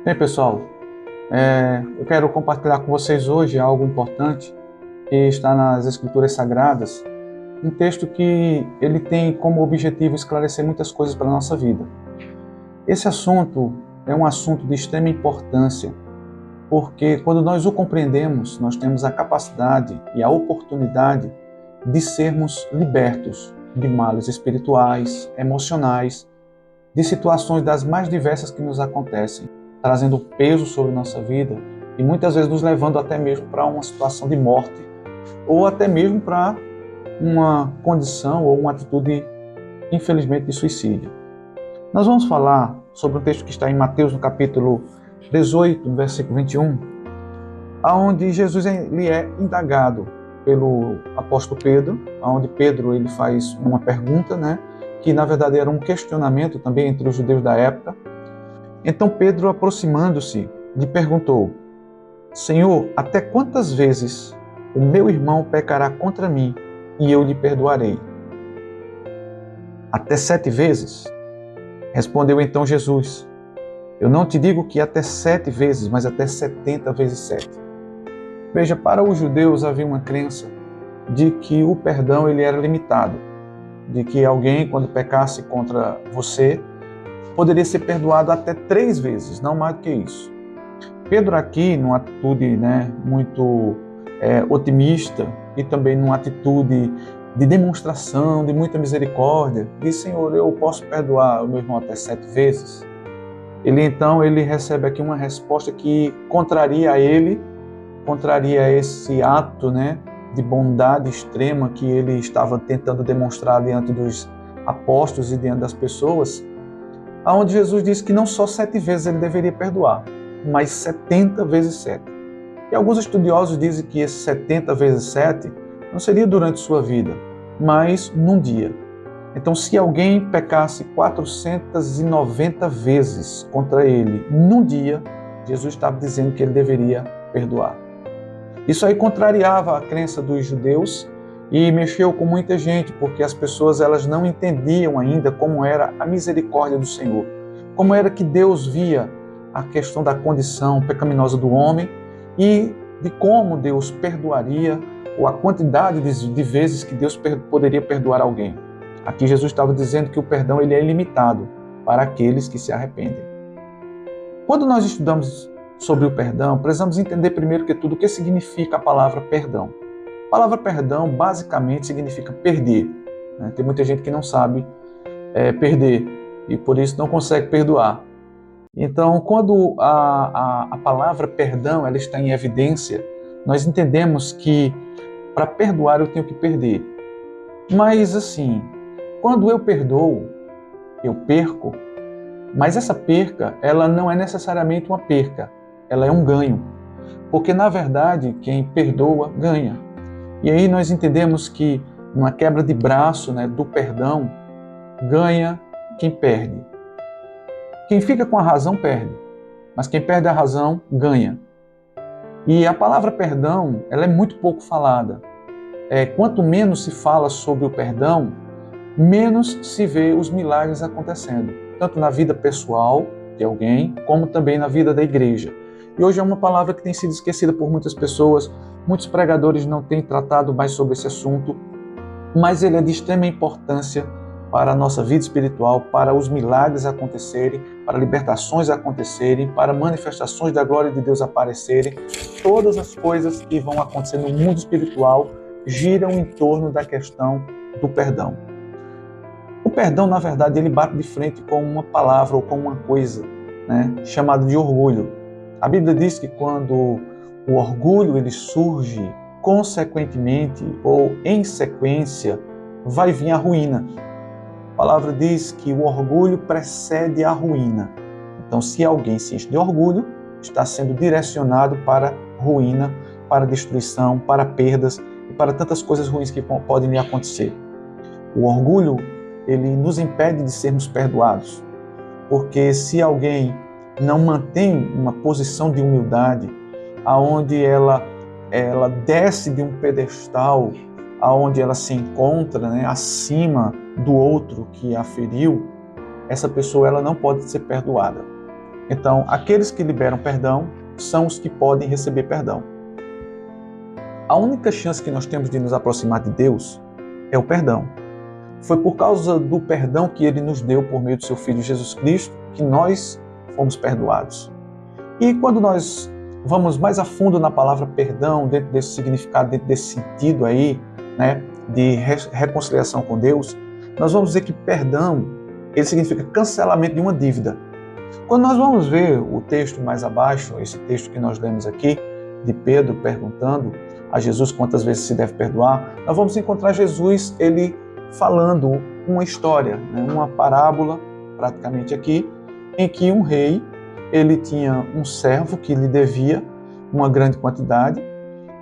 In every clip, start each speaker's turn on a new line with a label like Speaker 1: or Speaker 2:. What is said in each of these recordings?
Speaker 1: Bem, pessoal, eu quero compartilhar com vocês hoje algo importante que está nas Escrituras Sagradas, um texto que ele tem como objetivo esclarecer muitas coisas para a nossa vida. Esse assunto é um assunto de extrema importância, porque quando nós o compreendemos, nós temos a capacidade e a oportunidade de sermos libertos de males espirituais, emocionais, de situações das mais diversas que nos acontecem, trazendo peso sobre nossa vida e muitas vezes nos levando até mesmo para uma situação de morte ou até mesmo para uma condição ou uma atitude, infelizmente, de suicídio. Nós vamos falar sobre um texto que está em Mateus, no capítulo 18, no versículo 21, onde Jesus ele é indagado pelo apóstolo Pedro, onde Pedro ele faz uma pergunta, que na verdade era um questionamento também entre os judeus da época. Então Pedro, aproximando-se, lhe perguntou: Senhor, até quantas vezes o meu irmão pecará contra mim e eu lhe perdoarei? Até 7 vezes? Respondeu então Jesus: Eu não te digo que até 7 vezes, mas até 70 vezes 7. Veja, para os judeus havia uma crença de que o perdão ele era limitado, de que alguém, quando pecasse contra você, poderia ser perdoado até 3 vezes, não mais do que isso. Pedro aqui, numa atitude muito otimista e também numa atitude de demonstração de muita misericórdia, diz: Senhor, eu posso perdoar o meu irmão até 7 vezes? Ele recebe aqui uma resposta que contraria esse ato de bondade extrema que ele estava tentando demonstrar diante dos apóstolos e diante das pessoas, onde Jesus disse que não só 7 vezes ele deveria perdoar, mas 70 vezes 7. E alguns estudiosos dizem que esse 70 vezes 7 não seria durante sua vida, mas num dia. Então, se alguém pecasse 490 vezes contra ele num dia, Jesus estava dizendo que ele deveria perdoar. Isso aí contrariava a crença dos judeus e mexeu com muita gente, porque as pessoas elas não entendiam ainda como era a misericórdia do Senhor, como era que Deus via a questão da condição pecaminosa do homem e de como Deus perdoaria, ou a quantidade de vezes que Deus poderia perdoar alguém. Aqui Jesus estava dizendo que o perdão ele é ilimitado para aqueles que se arrependem. Quando nós estudamos sobre o perdão, precisamos entender primeiro que tudo o que significa a palavra perdão. A palavra perdão basicamente significa perder. Tem muita gente que não sabe perder e por isso não consegue perdoar. Então, quando a palavra perdão ela está em evidência, nós entendemos que para perdoar eu tenho que perder. Mas assim, quando eu perdoo, eu perco, mas essa perca ela não é necessariamente uma perca, ela é um ganho. Porque na verdade quem perdoa ganha. E aí nós entendemos que numa quebra de braço do perdão, ganha quem perde. Quem fica com a razão perde, mas quem perde a razão ganha. E a palavra perdão, ela é muito pouco falada. Quanto menos se fala sobre o perdão, menos se vê os milagres acontecendo, tanto na vida pessoal de alguém, como também na vida da igreja. E hoje é uma palavra que tem sido esquecida por muitas pessoas, muitos pregadores não têm tratado mais sobre esse assunto, mas ele é de extrema importância para a nossa vida espiritual, para os milagres acontecerem, para libertações acontecerem, para manifestações da glória de Deus aparecerem. Todas as coisas que vão acontecer no mundo espiritual giram em torno da questão do perdão. O perdão, na verdade, ele bate de frente com uma palavra ou com uma coisa, chamada de orgulho. A Bíblia diz que quando o orgulho ele surge, consequentemente ou em sequência, vai vir a ruína. A palavra diz que o orgulho precede a ruína. Então, se alguém se enche de orgulho, está sendo direcionado para ruína, para destruição, para perdas e para tantas coisas ruins que podem lhe acontecer. O orgulho, ele nos impede de sermos perdoados, porque se alguém não mantém uma posição de humildade, aonde ela desce de um pedestal, aonde ela se encontra acima do outro que a feriu, essa pessoa ela não pode ser perdoada. Então, aqueles que liberam perdão são os que podem receber perdão. A única chance que nós temos de nos aproximar de Deus é o perdão. Foi por causa do perdão que Ele nos deu por meio do seu Filho Jesus Cristo que nós fomos perdoados. E quando nós vamos mais a fundo na palavra perdão, dentro desse significado, dentro desse sentido aí, né, de reconciliação com Deus, nós vamos ver que perdão, ele significa cancelamento de uma dívida. Quando nós vamos ver o texto mais abaixo, esse texto que nós lemos aqui, de Pedro perguntando a Jesus quantas vezes se deve perdoar, nós vamos encontrar Jesus, ele falando uma história, né, uma parábola, praticamente aqui, em que um rei, ele tinha um servo que lhe devia uma grande quantidade,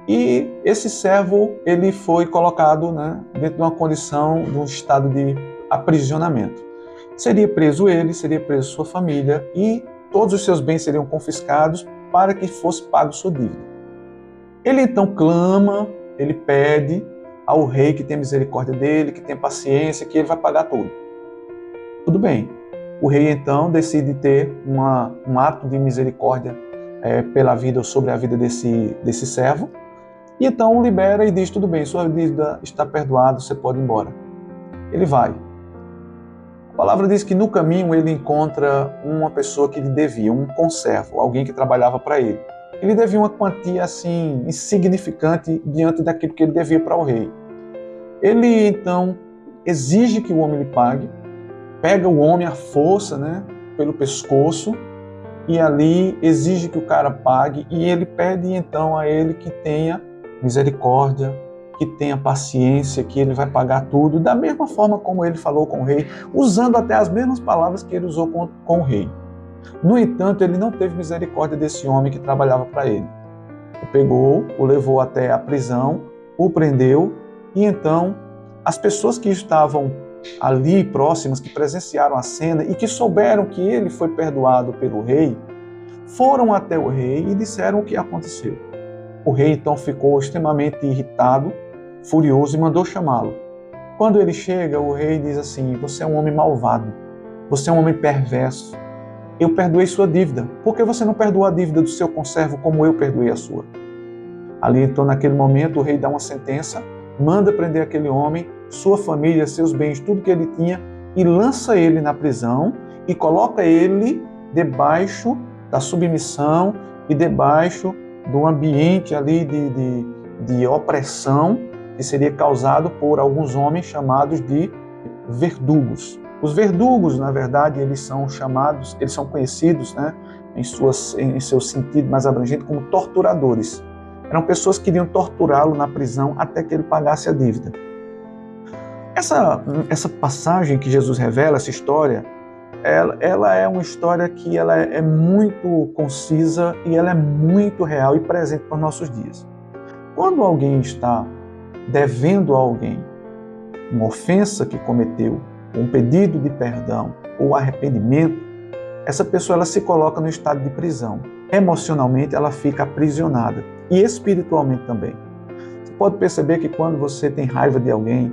Speaker 1: e esse servo, ele foi colocado, né, dentro de uma condição, de um estado de aprisionamento. Seria preso ele, seria preso sua família, e todos os seus bens seriam confiscados para que fosse pago sua dívida. Ele então clama, ele pede ao rei que tem misericórdia dele, que tem paciência, que ele vai pagar tudo. Tudo bem. O rei então decide ter um ato de misericórdia pela vida ou sobre a vida desse servo, e então o libera e diz, tudo bem, sua dívida está perdoada, você pode ir embora. Ele vai. A palavra diz que no caminho ele encontra uma pessoa que lhe devia, um conservo, alguém que trabalhava para ele. Ele devia uma quantia assim insignificante diante daquilo que ele devia para o rei. Ele então exige que o homem lhe pague, pega o homem à força, né, pelo pescoço, e ali exige que o cara pague, e ele pede então a ele que tenha misericórdia, que tenha paciência, que ele vai pagar tudo, da mesma forma como ele falou com o rei, usando até as mesmas palavras que ele usou com o rei. No entanto, ele não teve misericórdia desse homem que trabalhava para ele. O pegou, o levou até a prisão, o prendeu, e então as pessoas que estavam ali próximas, que presenciaram a cena e que souberam que ele foi perdoado pelo rei, foram até o rei e disseram o que aconteceu. O rei então ficou extremamente irritado, furioso, e mandou chamá-lo. Quando ele chega, o rei diz assim, você é um homem malvado, você é um homem perverso, eu perdoei sua dívida, por que você não perdoou a dívida do seu conservo como eu perdoei a sua? Ali então, naquele momento, o rei dá uma sentença, manda prender aquele homem, sua família, seus bens, tudo que ele tinha, e lança ele na prisão e coloca ele debaixo da submissão e debaixo do ambiente ali de opressão que seria causado por alguns homens chamados de verdugos. Os verdugos, na verdade, eles são conhecidos, né, em seu sentido mais abrangente, como torturadores. Eram pessoas que iriam torturá-lo na prisão até que ele pagasse a dívida. Essa passagem que Jesus revela, essa história, ela é uma história que ela é muito concisa e ela é muito real e presente para os nossos dias. Quando alguém está devendo a alguém uma ofensa que cometeu, um pedido de perdão ou arrependimento, essa pessoa ela se coloca no estado de prisão. Emocionalmente ela fica aprisionada e espiritualmente também. Você pode perceber que quando você tem raiva de alguém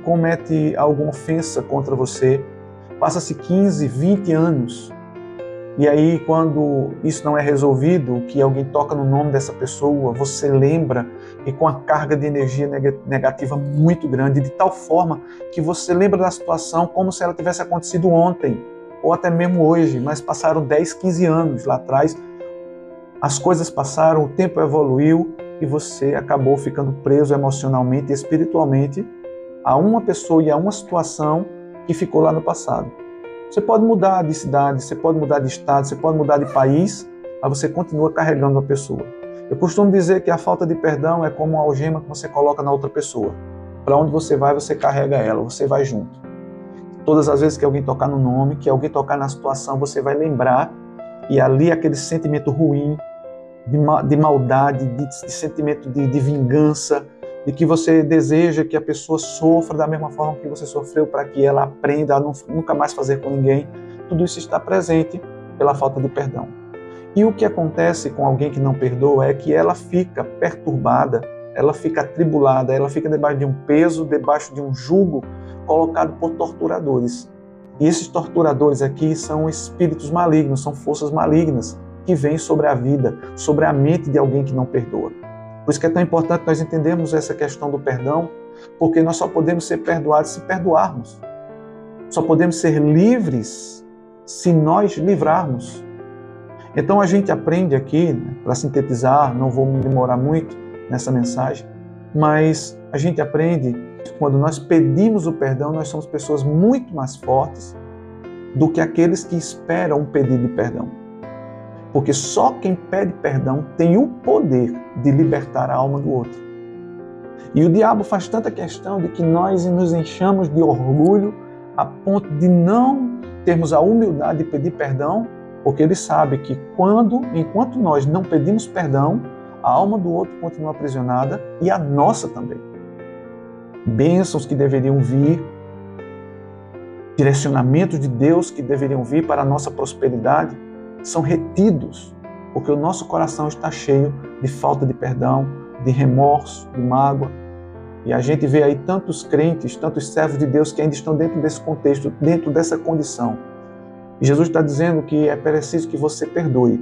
Speaker 1: comete alguma ofensa contra você, passa-se 15, 20 anos, e aí quando isso não é resolvido, que alguém toca no nome dessa pessoa, você lembra e com a carga de energia negativa muito grande, de tal forma que você lembra da situação como se ela tivesse acontecido ontem, ou até mesmo hoje, mas passaram 10, 15 anos lá atrás, as coisas passaram, o tempo evoluiu e você acabou ficando preso emocionalmente e espiritualmente a uma pessoa e a uma situação que ficou lá no passado. Você pode mudar de cidade, você pode mudar de estado, você pode mudar de país, mas você continua carregando a pessoa. Eu costumo dizer que a falta de perdão é como uma algema que você coloca na outra pessoa. Para onde você vai, você carrega ela, você vai junto. Todas as vezes que alguém tocar no nome, que alguém tocar na situação, você vai lembrar, e ali aquele sentimento ruim, de maldade, de sentimento de vingança, de que você deseja que a pessoa sofra da mesma forma que você sofreu para que ela aprenda a nunca mais fazer com ninguém. Tudo isso está presente pela falta de perdão. E o que acontece com alguém que não perdoa é que ela fica perturbada, ela fica atribulada, ela fica debaixo de um peso, debaixo de um jugo colocado por torturadores. E esses torturadores aqui são espíritos malignos, são forças malignas que vêm sobre a vida, sobre a mente de alguém que não perdoa. Por isso que é tão importante nós entendermos essa questão do perdão, porque nós só podemos ser perdoados se perdoarmos. Só podemos ser livres se nós livrarmos. Então a gente aprende aqui, para sintetizar, não vou me demorar muito nessa mensagem, mas a gente aprende que quando nós pedimos o perdão, nós somos pessoas muito mais fortes do que aqueles que esperam um pedido de perdão. Porque só quem pede perdão tem o poder de libertar a alma do outro. E o diabo faz tanta questão de que nós nos enchamos de orgulho a ponto de não termos a humildade de pedir perdão, porque ele sabe que enquanto nós não pedimos perdão, a alma do outro continua aprisionada e a nossa também. Bênçãos que deveriam vir, direcionamentos de Deus que deveriam vir para a nossa prosperidade, são retidos, porque o nosso coração está cheio de falta de perdão, de remorso, de mágoa. E a gente vê aí tantos crentes, tantos servos de Deus que ainda estão dentro desse contexto, dentro dessa condição. E Jesus está dizendo que é preciso que você perdoe.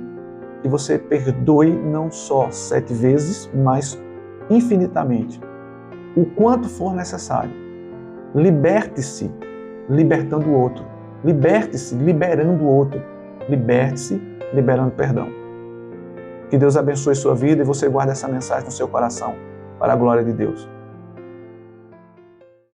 Speaker 1: Que você perdoe não só 7 vezes, mas infinitamente. O quanto for necessário. Liberte-se, libertando o outro. Liberte-se, liberando o outro. Liberte-se, liberando perdão. Que Deus abençoe sua vida e você guarde essa mensagem no seu coração, para a glória de Deus.